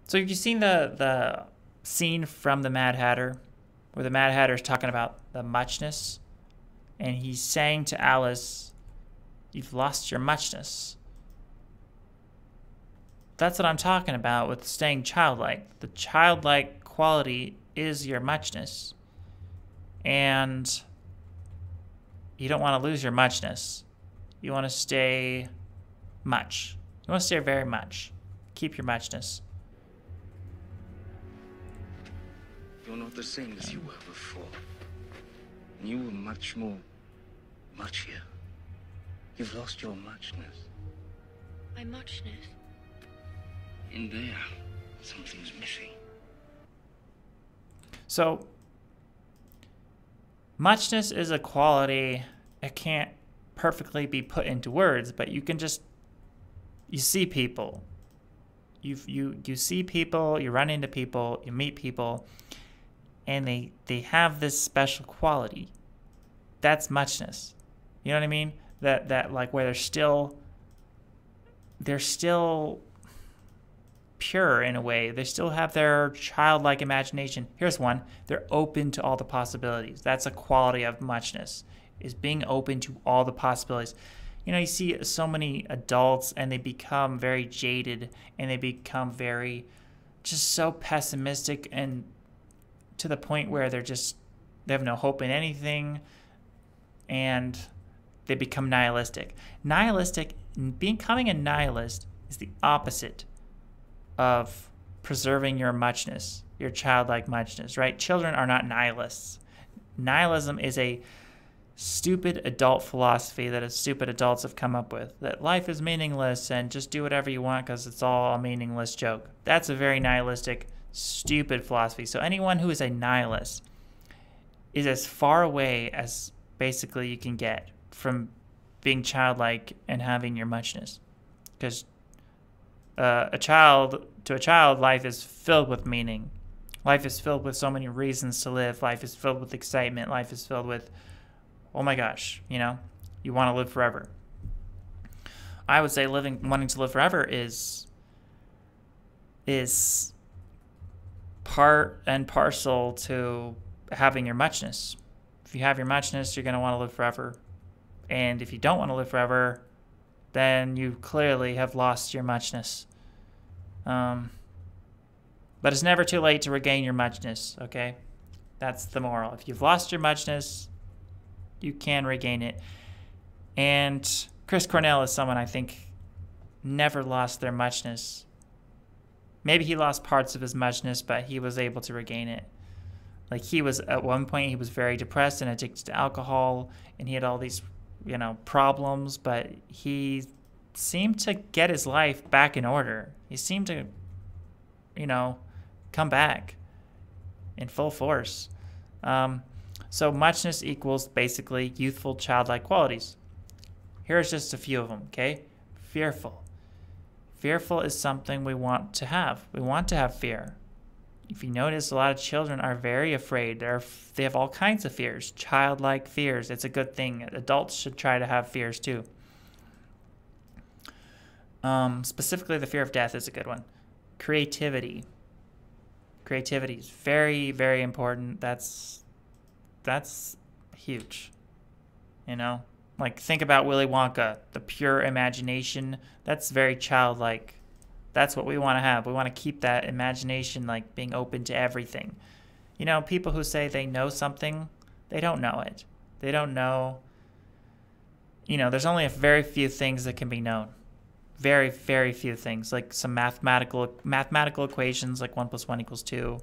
So have you seen the scene from the Mad Hatter where the Mad Hatter is talking about the muchness, and he's saying to Alice, "You've lost your muchness." That's what I'm talking about with staying childlike. The childlike quality is your muchness, and you don't want to lose your muchness. You want to stay much. You want to stay very much. Keep your muchness. You're not the same as you were before. And you were much more muchier. You've lost your muchness. My muchness? In there, something's missing. So, muchness is a quality. It can't perfectly be put into words, but you can just, you see people. You see people, you run into people, you meet people, and they have this special quality. That's muchness. You know what I mean? That like where they're still pure in a way. They still have their childlike imagination. Here's one. They're open to all the possibilities. That's a quality of muchness, is being open to all the possibilities. You know, you see so many adults and they become very jaded and they become very just so pessimistic, and to the point where they have no hope in anything, and they become nihilistic. Becoming a nihilist is the opposite of preserving your muchness, your childlike muchness, right? Children are not nihilists. Nihilism is a stupid adult philosophy that stupid adults have come up with, that life is meaningless and just do whatever you want because it's all a meaningless joke. That's a very nihilistic, stupid philosophy. So anyone who is a nihilist is as far away as basically you can get from being childlike and having your muchness. Because to a child, life is filled with meaning. Life is filled with so many reasons to live. Life is filled with excitement. Life is filled with, oh my gosh, you know, you want to live forever. I would say wanting to live forever is part and parcel to having your muchness. If you have your muchness, you're going to want to live forever. And if you don't want to live forever, then you clearly have lost your muchness. But it's never too late to regain your muchness, okay? That's the moral. If you've lost your muchness, you can regain it. And Chris Cornell is someone I think never lost their muchness. Maybe he lost parts of his muchness, but he was able to regain it. Like at one point, he was very depressed and addicted to alcohol, and he had all these, problems, but he seemed to get his life back in order. He seemed to, come back in full force. So muchness equals basically youthful, childlike qualities. Here's just a few of them, okay? Fearful. Fearful is something we want to have. We want to have fear. If you notice, a lot of children are very afraid. They have all kinds of fears, childlike fears. It's a good thing. Adults should try to have fears too. Specifically, the fear of death is a good one. Creativity. Creativity is very, very important. That's huge. Like think about Willy Wonka, the pure imagination. That's very childlike. That's what we want to have. We want to keep that imagination, like being open to everything. People who say they know something, they don't know it. They don't know. There's only a very few things that can be known. Very, very few things, like some mathematical equations, like 1 + 1 = 2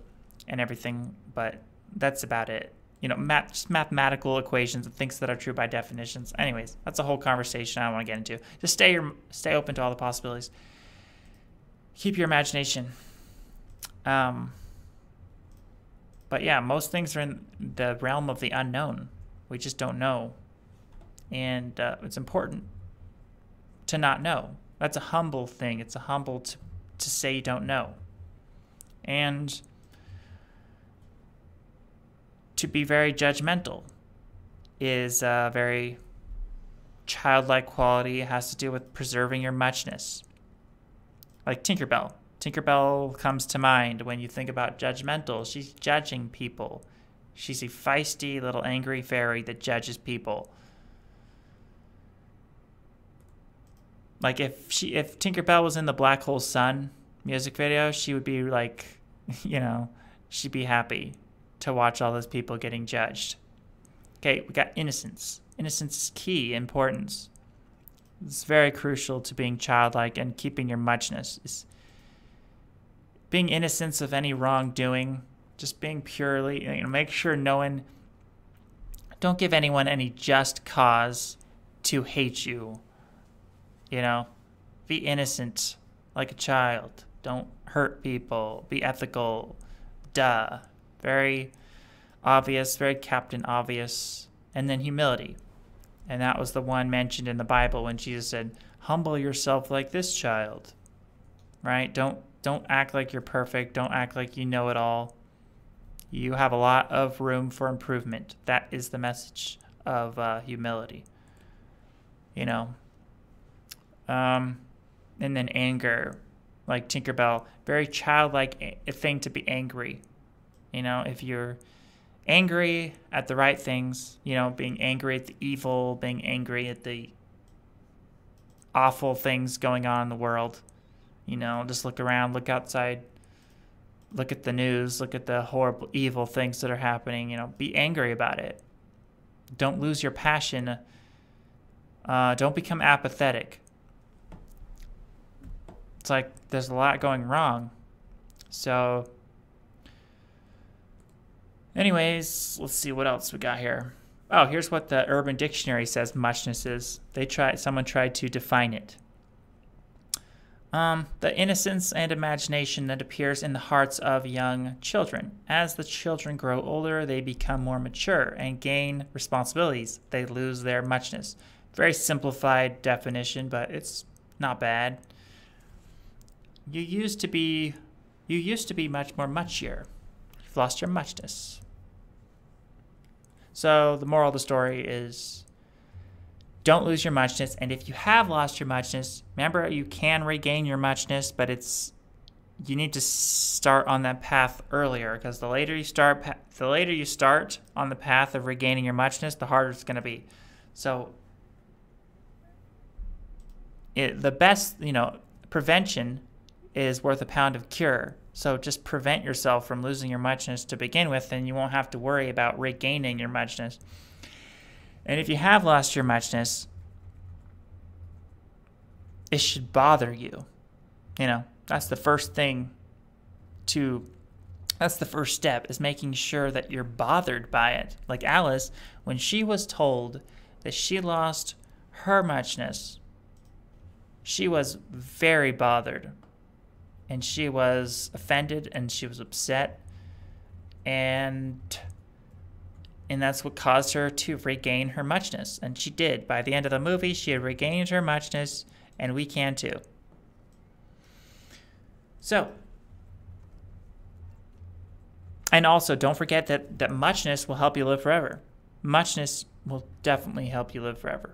and everything, but that's about it. Just mathematical equations and things that are true by definitions. Anyways, that's a whole conversation I don't want to get into. Just stay open to all the possibilities. Keep your imagination. But yeah, most things are in the realm of the unknown. We just don't know. And it's important to not know. That's a humble thing. It's a humble to say you don't know. And to be very judgmental is a very childlike quality. It has to do with preserving your muchness. Like Tinkerbell. Tinkerbell comes to mind when you think about judgmental. She's judging people. She's a feisty little angry fairy that judges people. Like if Tinkerbell was in the Black Hole Sun music video, she would be like, she'd be happy to watch all those people getting judged. Okay, we got innocence. Innocence is key importance. It's very crucial to being childlike and keeping your muchness. It's being innocent of any wrongdoing, just being purely, make sure don't give anyone any just cause to hate you. Be innocent like a child. Don't hurt people. Be ethical. Duh. Very obvious, very Captain Obvious. And then humility. And that was the one mentioned in the Bible when Jesus said, humble yourself like this child. Right? Don't act like you're perfect. Don't act like you know it all. You have a lot of room for improvement. That is the message of humility. And then anger, like Tinkerbell, very childlike thing to be angry. If you're angry at the right things, being angry at the evil, being angry at the awful things going on in the world, just look around, look outside, look at the news, look at the horrible, evil things that are happening, be angry about it. Don't lose your passion. Don't become apathetic. It's like there's a lot going wrong. So, anyways, let's see what else we got here. Oh, here's what the Urban Dictionary says muchness is. Someone tried to define it. The innocence and imagination that appears in the hearts of young children. As the children grow older, they become more mature and gain responsibilities. They lose their muchness. Very simplified definition, but it's not bad. You used to be much more muchier. You've lost your muchness. So the moral of the story is don't lose your muchness. And if you have lost your muchness, remember you can regain your muchness, but you need to start on that path earlier, because the later you start on the path of regaining your muchness, the harder it's going to be. So the best, prevention is worth a pound of cure. So just prevent yourself from losing your muchness to begin with, and you won't have to worry about regaining your muchness. And if you have lost your muchness, it should bother you. That's the first step, is making sure that you're bothered by it. Like Alice, when she was told that she lost her muchness, she was very bothered. And she was offended and she was upset. And that's what caused her to regain her muchness. And she did. By the end of the movie, she had regained her muchness, and we can too. So, and also don't forget that muchness will help you live forever. Muchness will definitely help you live forever.